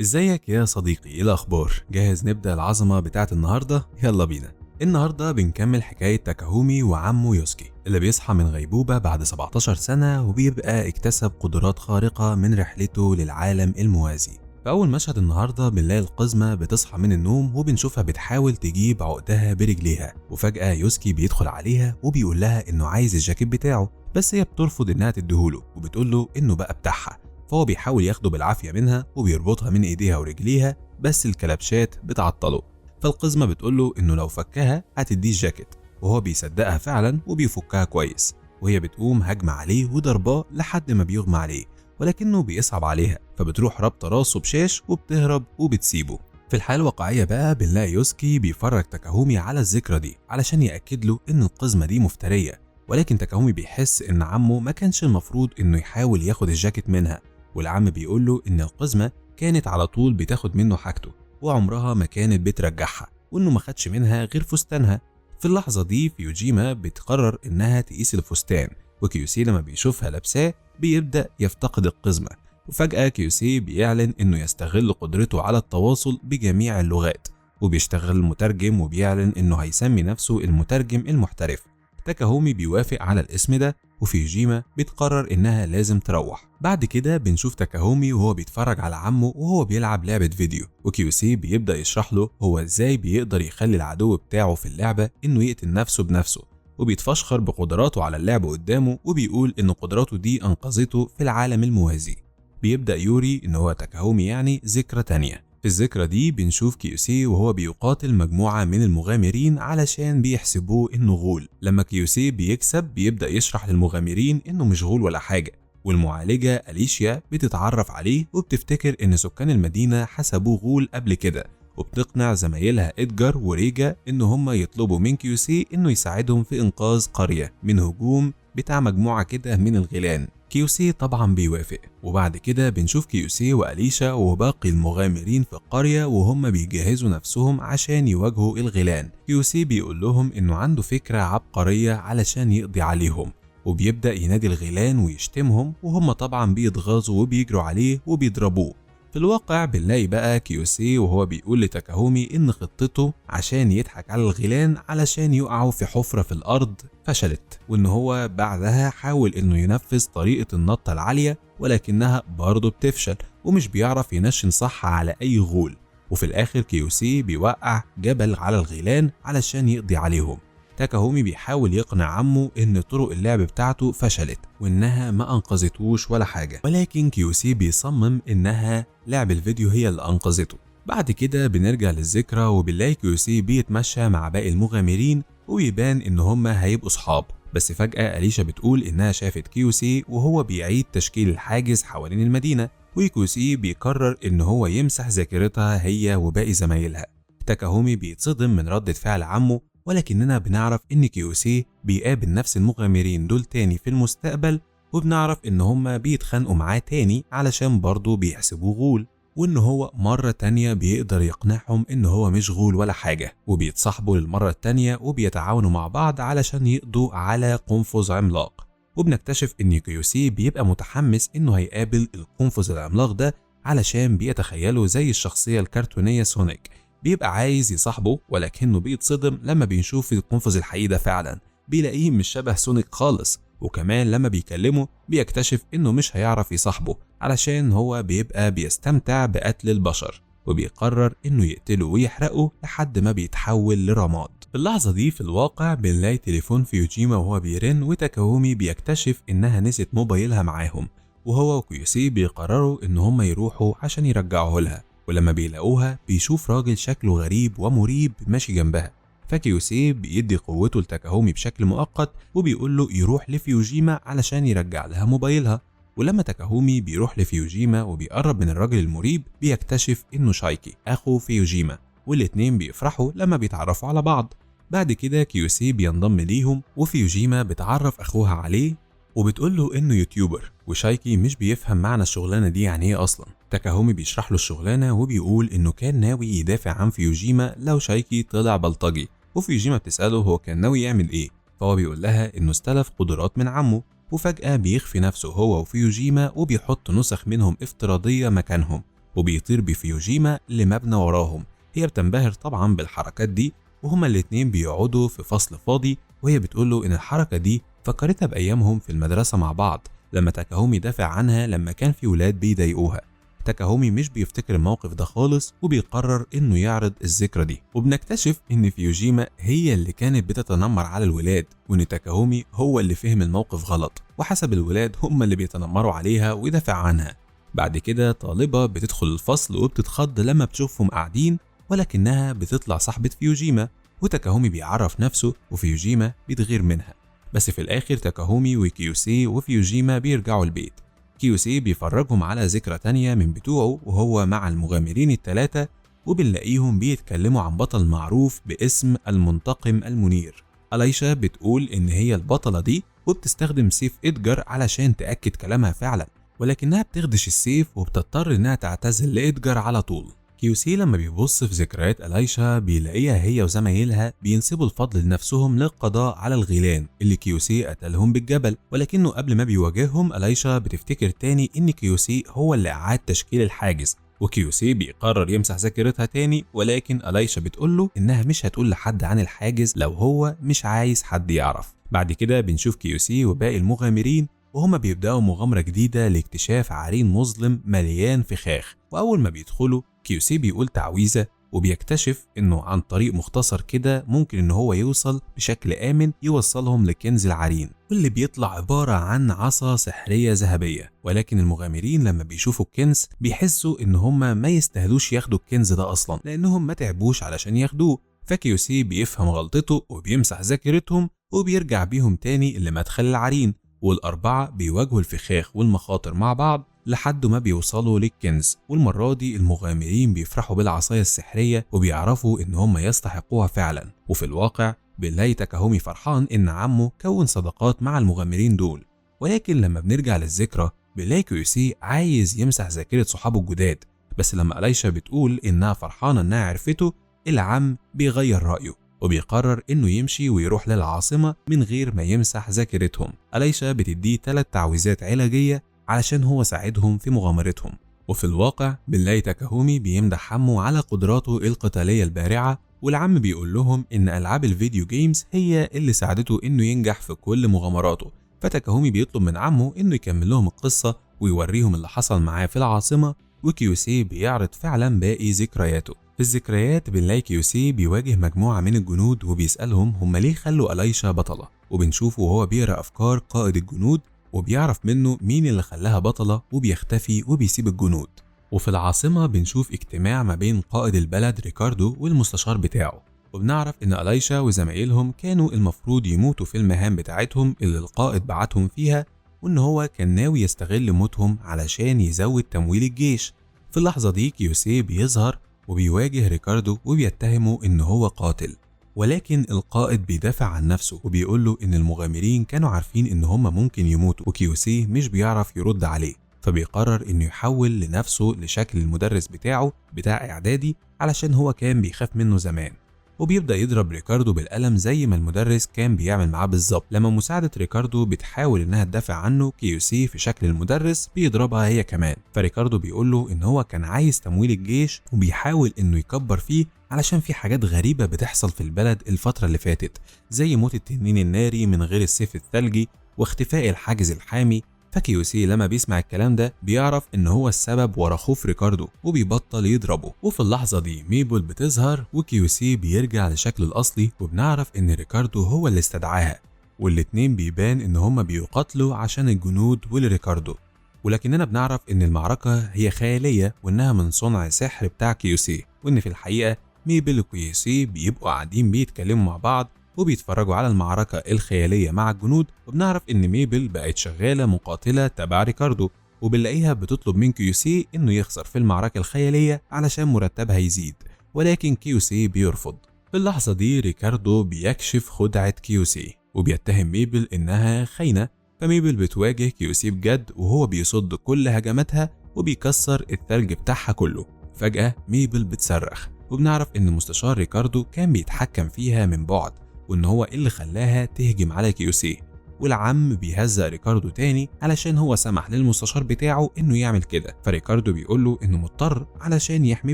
ازيك يا صديقي؟ ايه الاخبار؟ جاهز نبدأ العظمة بتاعت النهاردة؟ يلا بينا. النهاردة بنكمل حكاية تاكاهومي وعمه يوسكي اللي بيصحى من غيبوبة بعد 17 سنة وبيبقى اكتسب قدرات خارقة من رحلته للعالم الموازي. في أول مشهد النهاردة بنلاقي القزمة بتصحى من النوم وبنشوفها بتحاول تجيب عقدها برجليها، وفجأة يوسكي بيدخل عليها وبيقول لها إنه عايز الجاكيت بتاعه، بس هي بترفض إنها تديهوله وبتقول له إنه بقى بتاعها. فهو بيحاول ياخده بالعافية منها وبيربطها من ايديها ورجليها، بس الكلبشات بتعطله. فالقزمة بتقوله انه لو فكها هتديه الجاكيت، وهو بيصدقها فعلا وبيفكها كويس، وهي بتقوم هجمة عليه وضرباه لحد ما بيغمى عليه، ولكنه بيصعب عليها فبتروح رابطة راسه بشاش وبتهرب وبتسيبه. في الحياة الواقعية بقى بنلاقي يوسكي بيفرج تاكاهومي على الذكرى دي علشان يأكد له ان القزمة دي مفترية، ولكن تاكاهومي بيحس ان عمه ما كانش المفروض انه يحاول ياخد الجاكيت منها، والعم بيقول له إن القزمة كانت على طول بتاخد منه حاجته وعمرها ما كانت بترجعها، وإنه ما خدش منها غير فستانها. في اللحظة دي فيوجيما بتقرر إنها تقيس الفستان، وكيوسي لما بيشوفها لابساه بيبدأ يفتقد القزمة. وفجأة كيوسي بيعلن إنه يستغل قدرته على التواصل بجميع اللغات، وبيشتغل مترجم وبيعلن إنه هيسمي نفسه المترجم المحترف. تاكاهومي بيوافق على الاسم ده، وفيوجيما بتقرر انها لازم تروح. بعد كده بنشوف تاكاهومي وهو بيتفرج على عمه وهو بيلعب لعبة فيديو، وكيوسي بيبدأ يشرح له هو ازاي بيقدر يخلي العدو بتاعه في اللعبة انه يقتل نفسه بنفسه، وبيتفشخر بقدراته على اللعب قدامه وبيقول ان قدراته دي انقذته في العالم الموازي. بيبدأ يوري ان هو تاكاهومي يعني ذكرى تانية. في الذكرى دي بنشوف كيوسي وهو بيقاتل مجموعة من المغامرين علشان بيحسبوه انه غول. لما كيوسي بيكسب بيبدأ يشرح للمغامرين انه مش غول ولا حاجة، والمعالجة أليشيا بتتعرف عليه وبتفتكر ان سكان المدينة حسبوه غول قبل كده، وبتقنع زمايلها إدجار وريجا ان هم يطلبوا من كيوسي انه يساعدهم في انقاذ قرية من هجوم بتاع مجموعة كده من الغيلان. كيوسي طبعا بيوافق، وبعد كده بنشوف كيوسي وأليشا وباقي المغامرين في القرية وهم بيجهزوا نفسهم عشان يواجهوا الغيلان. كيوسي بيقول لهم انه عنده فكرة عبقرية علشان يقضي عليهم، وبيبدأ ينادي الغيلان ويشتمهم، وهم طبعا بيتغاظوا وبيجروا عليه وبيضربوه. في الواقع بنلاقي بقى كيوسي وهو بيقول لتاكاهومي ان خطته عشان يضحك على الغيلان علشان يقعوا في حفرة في الارض فشلت، وان هو بعدها حاول انه ينفذ طريقة النطة العالية ولكنها برضه بتفشل، ومش بيعرف ينشن صح على اي غول. وفي الاخر كيوسي بيوقع جبل على الغيلان علشان يقضي عليهم. تاكاهومي بيحاول يقنع عمه ان طرق اللعب بتاعته فشلت وانها ما انقذتوش ولا حاجة، ولكن كيوسي بيصمم انها لعب الفيديو هي اللي انقذته. بعد كده بنرجع للذكرى وبنلاقي كيوسي بيتمشى مع باقي المغامرين ويبان ان هما هيبقوا صحاب، بس فجأة أليشا بتقول انها شافت كيوسي وهو بيعيد تشكيل الحاجز حوالين المدينة، وكيوسي بيقرر ان هو يمسح ذاكرتها هي وباقي زمايلها. تاكاهومي بيتصدم من ردة فعل عمه، ولكننا بنعرف ان كيوسي بيقابل نفس المغامرين دول تاني في المستقبل، وبنعرف ان هما بيتخانقوا معاه تاني علشان برضه بيحسبوه غول، وان هو مرة تانية بيقدر يقنعهم ان هو مش غول ولا حاجة، وبيتصاحبوا للمرة التانية وبيتعاونوا مع بعض علشان يقضوا على قنفذ عملاق. وبنكتشف ان كيوسي بيبقى متحمس انه هيقابل القنفذ العملاق ده علشان بيتخيله زي الشخصية الكرتونية سونيك، بيبقى عايز يصاحبه، ولكنه بيتصدم لما بيشوف القنفذ الحقيقي ده فعلا، بيلاقيه مش شبه سونيك خالص، وكمان لما بيكلمه بيكتشف انه مش هيعرف يصاحبه علشان هو بيبقى بيستمتع بقتل البشر، وبيقرر انه يقتله ويحرقه لحد ما بيتحول لرماد. في اللحظة دي في الواقع بنلاقي تليفون فيوجيما وهو بيرن، وتاكاهومي بيكتشف انها نسيت موبايلها معاهم، وهو وكيوسي بيقرروا ان هم يروحوا عشان يرجعوه لها. ولما بيلاقوها بيشوف راجل شكله غريب ومريب ماشي جنبها، فكيوسي بيدي قوته لتاكاهومي بشكل مؤقت وبيقول له يروح لفيوجيما علشان يرجع لها موبايلها. ولما تاكاهومي بيروح لفيوجيما وبيقرب من الراجل المريب بيكتشف انه شايكي اخو فيوجيما، والاتنين بيفرحوا لما بيتعرفوا على بعض. بعد كده كيوسي بينضم ليهم، وفيوجيما بتعرف اخوها عليه وبتقول له انه يوتيوبر، وشايكي مش بيفهم معنى الشغلانه دي يعني ايه اصلا. تاكاهومي بيشرح له الشغلانه وبيقول انه كان ناوي يدافع عن فيوجيما لو شايكي طلع بلطجي، وفيوجيما بتساله هو كان ناوي يعمل ايه، فهو بيقول لها انه استلف قدرات من عمه، وفجاه بيخفي نفسه هو وفيوجيما وبيحط نسخ منهم افتراضيه مكانهم، وبيطير بفيوجيما لمبنى وراهم. هي بتنبهر طبعا بالحركات دي، وهما الاتنين بيقعدوا في فصل فاضي، وهي بتقوله إن الحركة دي فكرتها بأيامهم في المدرسة مع بعض لما تاكاهومي دافع عنها لما كان في ولاد بيضايقوها. تاكاهومي مش بيفتكر الموقف ده خالص وبيقرر إنه يعرض الذكرى دي، وبنكتشف إن فيوجيما هي اللي كانت بتتنمر على الولاد، وإن تاكاهومي هو اللي فهم الموقف غلط وحسب الولاد هم اللي بيتنمروا عليها ويدافع عنها. بعد كده طالبة بتدخل الفصل وبتتخض لما بتشوفهم قاعدين، ولكنها بتطلع صاحبة فيوجيما، وتاكاهومي بيعرف نفسه وفيوجيما بتغير منها. بس في الآخر تاكاهومي وكيوسي وفيوجيما بيرجعوا البيت. كيوسي بيفرجهم على ذكرى تانية من بتوعه وهو مع المغامرين الثلاثة، وبنلاقيهم بيتكلموا عن بطل معروف باسم المنتقم المنير. أليشا بتقول إن هي البطلة دي وبتستخدم سيف إدجار علشان تأكد كلامها فعلا، ولكنها بتخدش السيف وبتضطر إنها تعتزل لإدجار على طول. كيوسي لما بيبص في ذكريات أليشا بيلاقيها هي وزمايلها بينسبوا الفضل لنفسهم للقضاء على الغيلان اللي كيوسي قتلهم بالجبل، ولكنه قبل ما بيواجههم أليشا بتفتكر تاني إن كيوسي هو اللي أعاد تشكيل الحاجز، وكيوسي بيقرر يمسح ذاكرتها تاني، ولكن أليشا بتقوله إنها مش هتقول لحد عن الحاجز لو هو مش عايز حد يعرف. بعد كده بنشوف كيوسي وباقي المغامرين وهما بيبدأوا مغامرة جديدة لاكتشاف عرين مظلم مليان فخاخ، وأول ما بيدخلوا كيوسي بيقول تعويذة وبيكتشف إنه عن طريق مختصر كده ممكن إن هو يوصل بشكل آمن يوصلهم لكنز العرين، واللي بيطلع عبارة عن عصا سحرية ذهبية. ولكن المغامرين لما بيشوفوا الكنز بيحسوا إن هما ما يستاهلوش ياخدوا الكنز ده أصلا لأنهم ما تعبوش علشان ياخدوه. فكيوسي بيفهم غلطته وبيمسح ذاكرتهم وبيرجع بيهم تاني لمدخل العرين، والأربعة بيواجهوا الفخاخ والمخاطر مع بعض لحد ما بيوصلوا للكنز. والمرة دي المغامرين بيفرحوا بالعصاية السحرية وبيعرفوا إن هم يستحقوها فعلا. وفي الواقع بنلاقي تاكاهومي فرحان إن عمه كون صداقات مع المغامرين دول، ولكن لما بنرجع للذكرى بنلاقي كيوسي عايز يمسح ذاكرة صحابه الجداد، بس لما أليشا بتقول إنها فرحانة إنها عرفته العم بيغير رأيه وبيقرر إنه يمشي ويروح للعاصمة من غير ما يمسح ذاكرتهم. أليشا بتديه 3 تعويذات علاجية علشان هو ساعدهم في مغامرتهم. وفي الواقع بنلاقي تاكاهومي بيمدح عمه على قدراته القتالية البارعة، والعم بيقول لهم إن ألعاب الفيديو جيمز هي اللي ساعدته إنه ينجح في كل مغامراته. فتاكاهومي بيطلب من عمه إنه يكمل لهم القصة ويوريهم اللي حصل معاه في العاصمة، وكيوسي بيعرض فعلا باقي ذكرياته. في الذكريات بنلاقي كيوسي بيواجه مجموعة من الجنود وبيسألهم هم ليه خلوا أليشا بطلة، وبنشوفه وهو بيقرأ أفكار قائد الجنود وبيعرف منه مين اللي خلاها بطلة وبيختفي وبيسيب الجنود. وفي العاصمة بنشوف اجتماع ما بين قائد البلد ريكاردو والمستشار بتاعه، وبنعرف إن أليشا وزمايلهم كانوا المفروض يموتوا في المهام بتاعتهم اللي القائد بعتهم فيها، وإن هو كان ناوي يستغل موتهم علشان يزود تمويل الجيش. في اللحظة دي كيوسي بيظهر وبيواجه ريكاردو وبيتهمه إن هو قاتل، ولكن القائد بيدافع عن نفسه وبيقول له إن المغامرين كانوا عارفين إن هم ممكن يموتوا، وكيوسي مش بيعرف يرد عليه، فبيقرر إنه يحول لنفسه لشكل المدرس بتاعه بتاع إعدادي علشان هو كان بيخاف منه زمان، وبيبدأ يضرب ريكاردو بالقلم زي ما المدرس كان بيعمل معاه بالظبط. لما مساعدة ريكاردو بتحاول إنها تدافع عنه كيوسي في شكل المدرس بيضربها هي كمان، فريكاردو بيقول له إن هو كان عايز تمويل الجيش وبيحاول إنه يكبر فيه علشان في حاجات غريبة بتحصل في البلد الفترة اللي فاتت، زي موت التنين الناري من غير السيف الثلجي واختفاء الحاجز الحامي. فكيوسي لما بيسمع الكلام ده بيعرف ان هو السبب ورا خوف ريكاردو وبيبطل يضربه. وفي اللحظة دي ميبل بتظهر وكيوسي بيرجع لشكله الأصلي، وبنعرف ان ريكاردو هو اللي استدعاها، والاتنين بيبان ان هما بيقاتلوا عشان الجنود ولريكاردو، ولكننا بنعرف ان المعركة هي خيالية وانها من صنع سحر بتاع كيوسي، وان في الحقيقة ميبل وكيوسي بيبقوا قاعدين بيتكلموا مع بعض وبيتفرجوا على المعركة الخيالية مع الجنود. وبنعرف ان ميبل بقت شغالة مقاتلة تبع ريكاردو، وبنلاقيها بتطلب من كيوسي انه يخسر في المعركة الخيالية علشان مرتبها يزيد، ولكن كيوسي بيرفض. في اللحظة دي ريكاردو بيكشف خدعة كيوسي وبيتهم ميبل انها خاينة، فميبل بتواجه كيوسي بجد وهو بيصد كل هجماتها وبيكسر الثلج بتاعها كله. فجأة ميبل بتصرخ، وبنعرف ان مستشار ريكاردو كان بيتحكم فيها من بعد، وان هو اللي خلاها تهجم على كيوسي، والعم بيهزق ريكاردو تاني علشان هو سمح للمستشار بتاعه انه يعمل كده، فريكاردو بيقول له انه مضطر علشان يحمي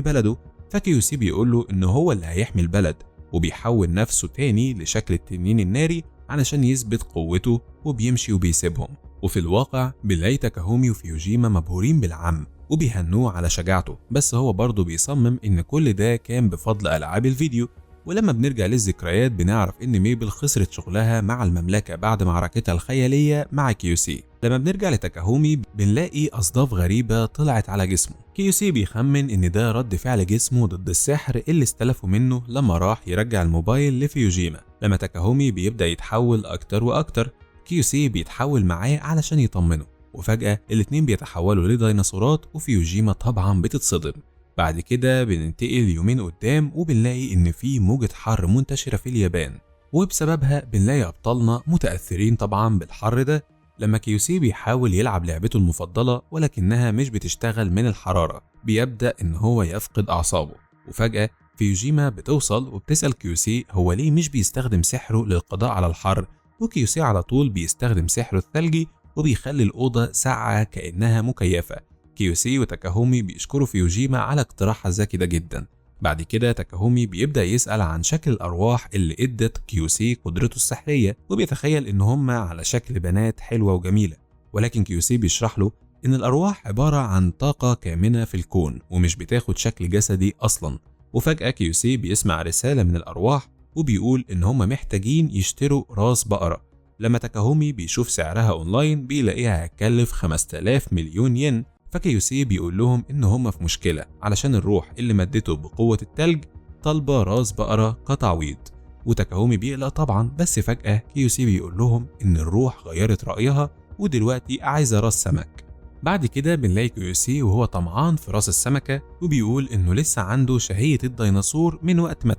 بلده، فكيوسي بيقول له انه هو اللي هيحمي البلد، وبيحول نفسه تاني لشكل التنين الناري علشان يثبت قوته، وبيمشي وبيسيبهم. وفي الواقع بنلاقي تاكاهومي وفيوجيما مبهورين بالعم وبيهنوه على شجاعته، بس هو برضه بيصمم ان كل ده كان بفضل العاب الفيديو. ولما بنرجع للذكريات بنعرف ان ميبل خسرت شغلها مع المملكة بعد معركتها الخيالية مع كيوسي. لما بنرجع لتاكاهومي بنلاقي أصداف غريبة طلعت على جسمه. كيوسي بيخمن ان ده رد فعل جسمه ضد السحر اللي استلفوا منه لما راح يرجع الموبايل لفيوجيما. لما تاكاهومي بيبدأ يتحول اكتر واكتر، كيوسي بيتحول معاه علشان يطمنه، وفجأة الاتنين بيتحولوا لديناصورات، وفيوجيما طبعا بتتصدم. بعد كده بننتقل يومين قدام وبنلاقي ان في موجة حر منتشرة في اليابان، وبسببها بنلاقي ابطالنا متأثرين طبعا بالحر ده. لما كيوسي بيحاول يلعب لعبته المفضلة ولكنها مش بتشتغل من الحرارة، بيبدأ ان هو يفقد اعصابه. وفجأة فيوجيما بتوصل وبتسأل كيوسي هو ليه مش بيستخدم سحره للقضاء على الحر، وكيوسي على طول بيستخدم سحره الثلجي وبيخلي الأوضة ساقعة كأنها مكيفة. كيوسي وتاكاهومي بيشكروا فيوجيما على اقتراحها الذكي ده جدا. بعد كده تاكاهومي بيبدأ يسأل عن شكل الأرواح اللي ادت كيوسي قدرته السحرية، وبيتخيل ان هم على شكل بنات حلوة وجميلة، ولكن كيوسي بيشرح له ان الأرواح عبارة عن طاقة كامنة في الكون ومش بتاخد شكل جسدي أصلا. وفجأة كيوسي بيسمع رسالة من الأرواح وبيقول ان هم محتاجين يشتروا راس بقرة. لما تاكاهومي بيشوف سعرها اونلاين بيلاقيها هتكلف 5000 مليون ين، فكيوسي بيقول لهم ان هم في مشكلة علشان الروح اللي مدته بقوة التلج طالبة راس بقرة كتعويض. وتاكاهومي بيقلق طبعا، بس فجأة كيوسي بيقول لهم ان الروح غيرت رأيها ودلوقتي عايزة راس سمك. بعد كده بنلاقي كيوسي وهو طمعان في راس السمكة، وبيقول انه لسه عنده شهية الديناصور من وقت ما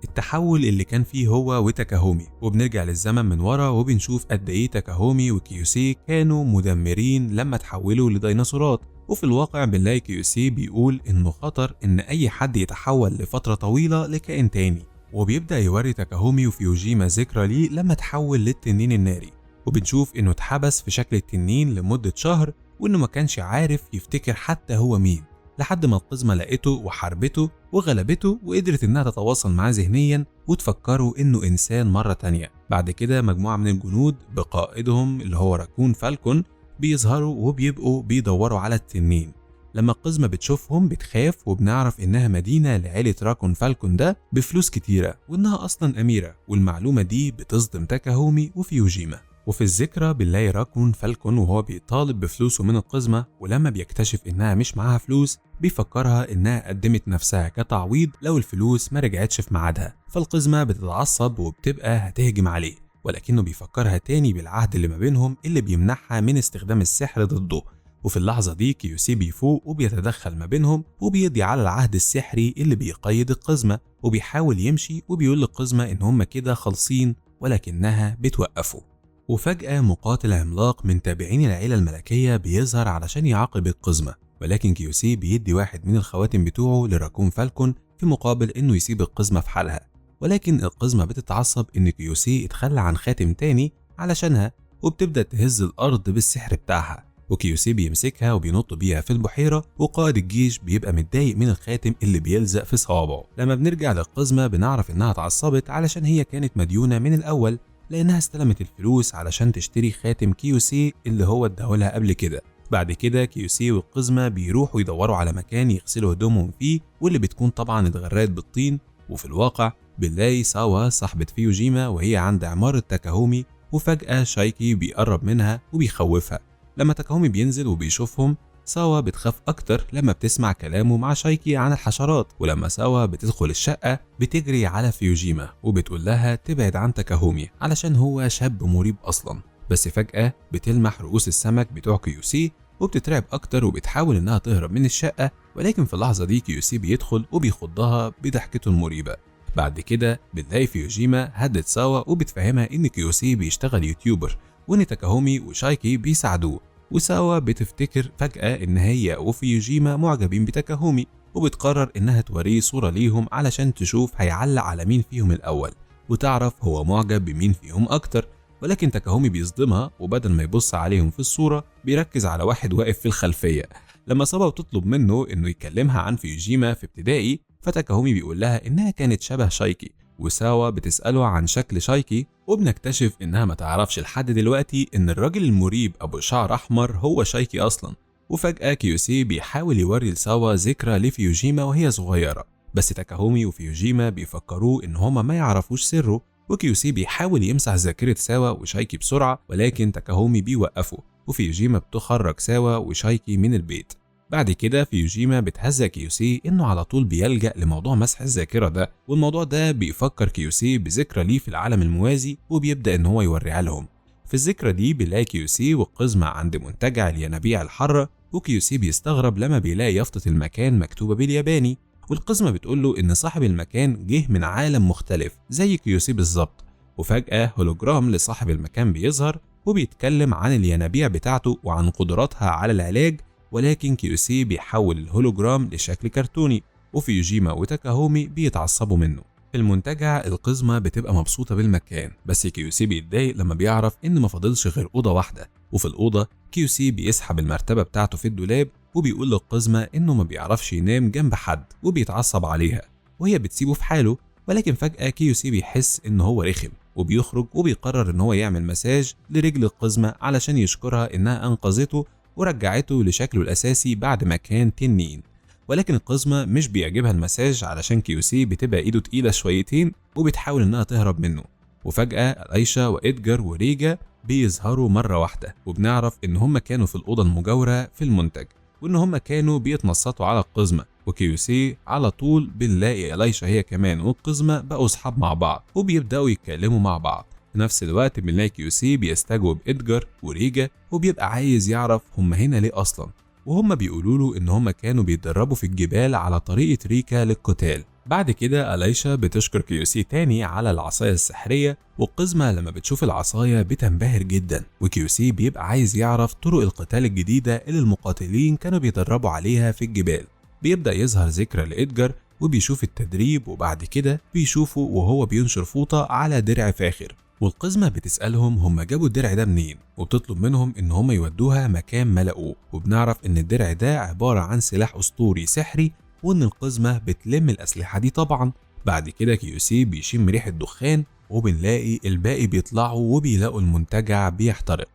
التحول اللي كان فيه هو وتاكاهومي. وبنرجع للزمن من ورا وبنشوف قد ايه تاكاهومي وكيوسي كانوا مدمرين لما تحولوا لديناصورات. وفي الواقع بنلاقي كيوسي بيقول انه خطر ان اي حد يتحول لفترة طويلة لكائن تاني، وبيبدأ يوري تاكاهومي وفيوجيما ذكرى ليه لما تحول للتنين الناري، وبنشوف انه اتحبس في شكل التنين لمدة شهر، وانه ما كانش عارف يفتكر حتى هو مين، لحد ما القزمة لقيته وحاربته وغلبته وقدرت انها تتواصل معاه ذهنيا وتفكره انه انسان مرة تانية. بعد كده مجموعة من الجنود بقائدهم اللي هو راكون فالكون بيظهروا وبيبقوا بيدوروا على التنين. لما القزمة بتشوفهم بتخاف، وبنعرف انها مدينة لعيلة راكون فالكون ده بفلوس كتيرة، وانها اصلا اميرة، والمعلومة دي بتصدم تاكاهومي وفيوجيما. وفي الذكرى بنلاقي راكون فالكون وهو بيطالب بفلوسه من القزمة، ولما بيكتشف انها مش معاها فلوس بيفكرها انها قدمت نفسها كتعويض لو الفلوس ما رجعتش في ميعادها. فالقزمة بتتعصب وبتبقى هتهجم عليه، ولكنه بيفكرها تاني بالعهد اللي ما بينهم اللي بيمنعها من استخدام السحر ضده. وفي اللحظة دي كيوسي بيفوق وبيتدخل ما بينهم وبيقضي على العهد السحري اللي بيقيد القزمة، وبيحاول يمشي وبيقول للقزمة ان هم كده خالصين، ولكنها بتوقفه. وفجأة مقاتل عملاق من تابعين العيلة الملكية بيظهر علشان يعاقب القزمة، ولكن كيوسي بيدي واحد من الخواتم بتوعه لراكون فالكون في مقابل انه يسيب القزمة في حالها. ولكن القزمة بتتعصب ان كيوسي اتخلى عن خاتم تاني علشانها، وبتبدأ تهز الارض بالسحر بتاعها، وكيوسي بيمسكها وبينط بيها في البحيرة، وقائد الجيش بيبقى متضايق من الخاتم اللي بيلزق في صوابعه. لما بنرجع للقزمة بنعرف انها اتعصبت علشان هي كانت مديونة من الاول، لانها استلمت الفلوس علشان تشتري خاتم كيوسي اللي هو اداهولها قبل كده. بعد كده كيوسي والقزمة بيروحوا يدوروا على مكان يغسلوا هدومهم فيه، واللي بتكون طبعا اتغرقت بالطين. وفي الواقع بنلاقي ساوا صاحبة فيوجيما وهي عند عمارة تاكاهومي، وفجأة شايكي بيقرب منها وبيخوفها. لما تاكاهومي بينزل وبيشوفهم ساوا بتخاف اكتر لما بتسمع كلامه مع شايكي عن الحشرات. ولما ساوا بتدخل الشقة بتجري على فيوجيما وبتقول لها تبعد عن تاكاهومي علشان هو شاب مريب اصلا. بس فجأة بتلمح رؤوس السمك بتوع كيوسي وبتترعب اكتر وبتحاول انها تهرب من الشقة، ولكن في اللحظة دي كيوسي بيدخل وبيخضها بضحكته المريبة. بعد كده بنلاقي فيوجيما هدت ساوا وبتفهمها ان كيوسي بيشتغل يوتيوبر، وان تاكاهومي وشايكي بيساعدوه. وساوا بتفتكر فجأة ان هي وفيوجيما معجبين بتاكاهومي، وبتقرر انها توريه صورة ليهم علشان تشوف هيعلق على مين فيهم الاول وتعرف هو معجب بمين فيهم اكتر. ولكن تاكاهومي بيصدمها، وبدل ما يبص عليهم في الصورة بيركز على واحد واقف في الخلفية. لما سابا بتطلب منه انه يكلمها عن فيوجيما في ابتدائي، فتاكاهومي بيقول لها انها كانت شبه شايكي، وساوا بتسأله عن شكل شايكي، وبنكتشف انها ما تعرفش لحد دلوقتي ان الراجل المريب ابو شعر احمر هو شايكي اصلا. وفجأة كيوسي بيحاول يوري لساوا ذكرى لفيوجيما وهي صغيرة، بس تاكاهومي وفيوجيما بيفكروه ان هما ما يعرفوش سره، وكيوسي بيحاول يمسح ذاكرة ساوا وشايكي بسرعة، ولكن تاكاهومي بيوقفه، وفيوجيما بتخرج ساوا وشايكي من البيت. بعد كده فيوجيما بتهزأ كيوسي انه على طول بيلجأ لموضوع مسح الذاكرة ده، والموضوع ده بيفكر كيوسي بذكرى ليه في العالم الموازي، وبيبدأ ان هو يوريها لهم. في الذكرى دي بيلاقي كيوسي وقزمة عند منتجع الينابيع الحارة، وكيوسي بيستغرب لما بيلاقي يافطة المكان مكتوبة بالياباني، والقزمة بتقول له ان صاحب المكان جه من عالم مختلف زي كيوسي بالظبط. وفجأة هولوجرام لصاحب المكان بيظهر وبيتكلم عن الينابيع بتاعته وعن قدراتها على العلاج، ولكن كيوسي بيحول الهولوجرام لشكل كرتوني، وفيوجيما وتاكاهومي بيتعصبوا منه. في المنتجع القزمة بتبقى مبسوطة بالمكان، بس كيوسي بيتضايق لما بيعرف ان ما فاضلش غير أوضة واحدة، وفي الأوضة كيوسي بيسحب المرتبة بتاعته في الدولاب، وبيقول للقزمة انه ما بيعرفش ينام جنب حد وبيتعصب عليها، وهي بتسيبه في حاله. ولكن فجأة كيوسي بيحس ان هو رخم، وبيخرج وبيقرر ان هو يعمل مساج لرجل القزمة علشان يشكرها انها انقذته ورجعته لشكله الأساسي بعد ما كان تنين. ولكن القزمة مش بيعجبها المساج علشان كيوسي بتبقى ايده تقيلة شويتين وبتحاول انها تهرب منه. وفجأة ألايشا وإدجار وريجا بيظهروا مرة واحدة، وبنعرف ان هم كانوا في الأوضة المجاورة في المنتج، وان هم كانوا بيتنصتوا على القزمة. وكيوسي على طول بنلاقي ألايشا هي كمان والقزمة بقوا اصحاب مع بعض وبيبدأوا يتكلموا مع بعض. في نفس الوقت بنلاقي كيوسي بيستجوب إدجار وريجا، وبيبقى عايز يعرف هم هنا ليه أصلا، وهم بيقولوا له إن هم كانوا بيتدربوا في الجبال على طريقة ريكا للقتال. بعد كده ألايشا بتشكر كيوسي تاني على العصاية السحرية، والقزمة لما بتشوف العصاية بتنبهر جدا، وكيوسي بيبقى عايز يعرف طرق القتال الجديدة اللي المقاتلين كانوا بيتدربوا عليها في الجبال. بيبدأ يظهر ذكرى لإدجار وبيشوف التدريب، وبعد كده بيشوفه وهو بينشر فوطة على درع فاخر، والقزمة بتسألهم هم جابوا الدرع ده منين، وبتطلب منهم ان هم يودوها مكان ما لقوه. وبنعرف ان الدرع ده عبارة عن سلاح اسطوري سحري، وان القزمة بتلم الاسلحة دي طبعا. بعد كده كيوسي بيشم ريحة دخان، وبنلاقي الباقي بيطلعوا وبيلاقوا المنتجع بيحترق،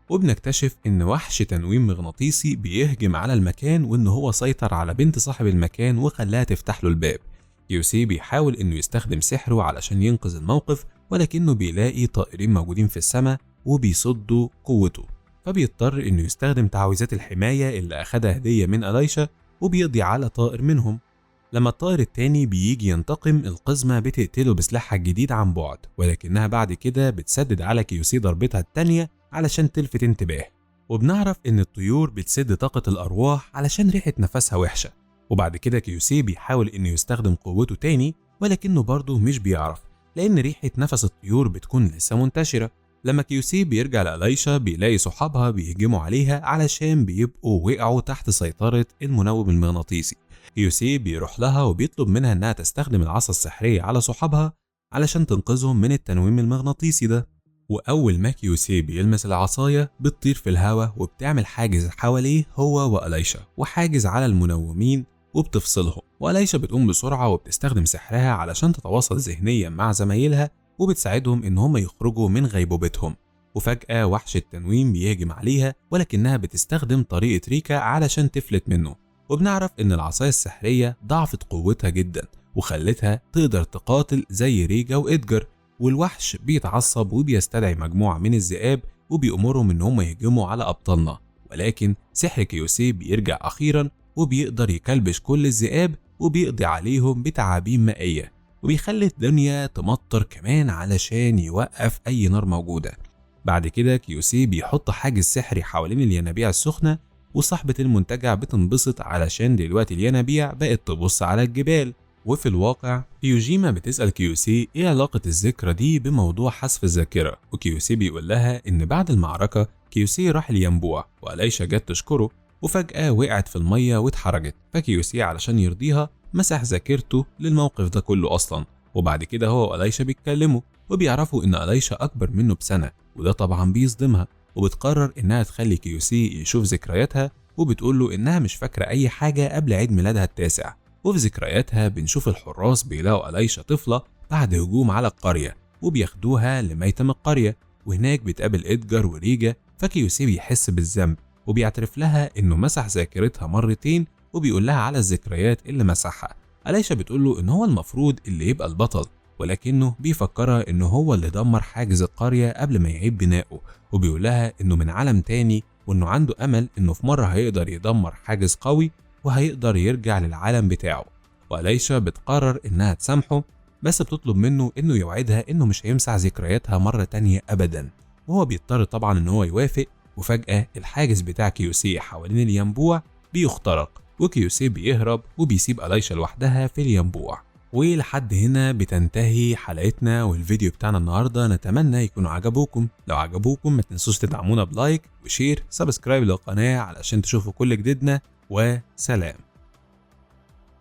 وبنكتشف ان وحش تنويم مغناطيسي بيهجم على المكان، وان هو سيطر على بنت صاحب المكان وخلاها تفتح له الباب. كيوسي بيحاول انه يستخدم سحره علشان ينقذ الموقف، ولكنه بيلاقي طائرين موجودين في السماء وبيصدوا قوته، فبيضطر انه يستخدم تعويذات الحماية اللي اخدها هدية من ألايشا، وبيقضي على طائر منهم. لما الطائر التاني بيجي ينتقم، القزمة بتقتله بسلاحها الجديد عن بعد، ولكنها بعد كده بتسدد على كيوسي ضربتها التانية علشان تلفت انتباه. وبنعرف ان الطيور بتسد طاقة الارواح علشان ريحة نفسها وحشة. وبعد كده كيوسي بيحاول انه يستخدم قوته تاني، ولكنه برضه مش بيعرف لان ريحة نفس الطيور بتكون لسه منتشرة. لما كيوسي بيرجع لألايشا بيلاقي صحابها بيهجموا عليها علشان بيبقوا وقعوا تحت سيطرة المنوم المغناطيسي. كيوسي بيروح لها وبيطلب منها انها تستخدم العصا السحرية على صحابها علشان تنقذهم من التنويم المغناطيسي ده. واول ما كيوسي بيلمس العصاية بتطير في الهواء وبتعمل حاجز حواليه هو وألايشا، وحاجز على المنومين، وبتفصلهم. وألايشا بتقوم بسرعة وبتستخدم سحرها علشان تتواصل ذهنيا مع زمايلها، وبتساعدهم ان هم يخرجوا من غيبوبتهم. وفجأة وحش التنويم بيهجم عليها، ولكنها بتستخدم طريقة ريكا علشان تفلت منه. وبنعرف ان العصاية السحرية ضعفت قوتها جدا وخلتها تقدر تقاتل زي ريجا وإدجار. والوحش بيتعصب وبيستدعي مجموعة من الذئاب وبيأمرهم ان هم يهجموا على أبطالنا، ولكن سحر كيوسي بيرجع أخيرا وبيقدر يكلبش كل الذئاب وبيقضي عليهم بتعابين مائية، وبيخلي الدنيا تمطر كمان علشان يوقف أي نار موجودة. بعد كده كيوسي بيحط حاجز سحري حوالين الينابيع السخنة، وصاحبة المنتجع بتنبسط علشان دلوقتي الينابيع بقت تبص على الجبال. وفي الواقع يوجيما بتسأل كيوسي ايه علاقة الذكرى دي بموضوع حذف الذاكرة، وكيوسي بيقول لها ان بعد المعركة كيوسي راح الينبوع وألايشا جت تشكره، وفجأة وقعت في المية واتحرجت، فكيوسي علشان يرضيها مسح ذاكرته للموقف ده كله أصلا. وبعد كده هو وألايشا بيتكلموا، وبيعرفوا إن ألايشا أكبر منه بسنة، وده طبعا بيصدمها، وبتقرر إنها تخلي كيوسي يشوف ذكرياتها، وبتقوله إنها مش فاكرة أي حاجة قبل عيد ميلادها التاسع. وفي ذكرياتها بنشوف الحراس بيلاقوا ألايشا طفلة بعد هجوم على القرية، وبياخدوها لميتم القرية، وهناك بتقابل إدجار وريجا. فكيوسي بيحس بالذنب وبيعترف لها إنه مسح ذاكرتها مرتين، وبيقول لها على الذكريات اللي مسحها. ألايشا بتقوله إن هو المفروض اللي يبقى البطل، ولكنه بيفكرها إنه هو اللي دمر حاجز القرية قبل ما يعيد بنائه، وبيقول لها إنه من عالم تاني، وإنه عنده أمل إنه في مرة هيقدر يدمر حاجز قوي وهيقدر يرجع للعالم بتاعه. وألايشا بتقرر إنها تسامحه، بس بتطلب منه إنه يوعدها إنه مش هيمسح ذكرياتها مرة تانية أبدا، وهو بيضطر طبعا إن هو يوافق. وفجأة الحاجز بتاع كيوسي حوالين الينبوع بيخترق، وكيوسي بيهرب وبيسيب ألايشا لوحدها في الينبوع. ولحد هنا بتنتهي حلقتنا والفيديو بتاعنا النهارده. نتمنى يكونوا عجبوكم. لو عجبوكم ما تنسوش تدعمونا بلايك وشير، سبسكرايب للقناة علشان تشوفوا كل جديدنا، وسلام.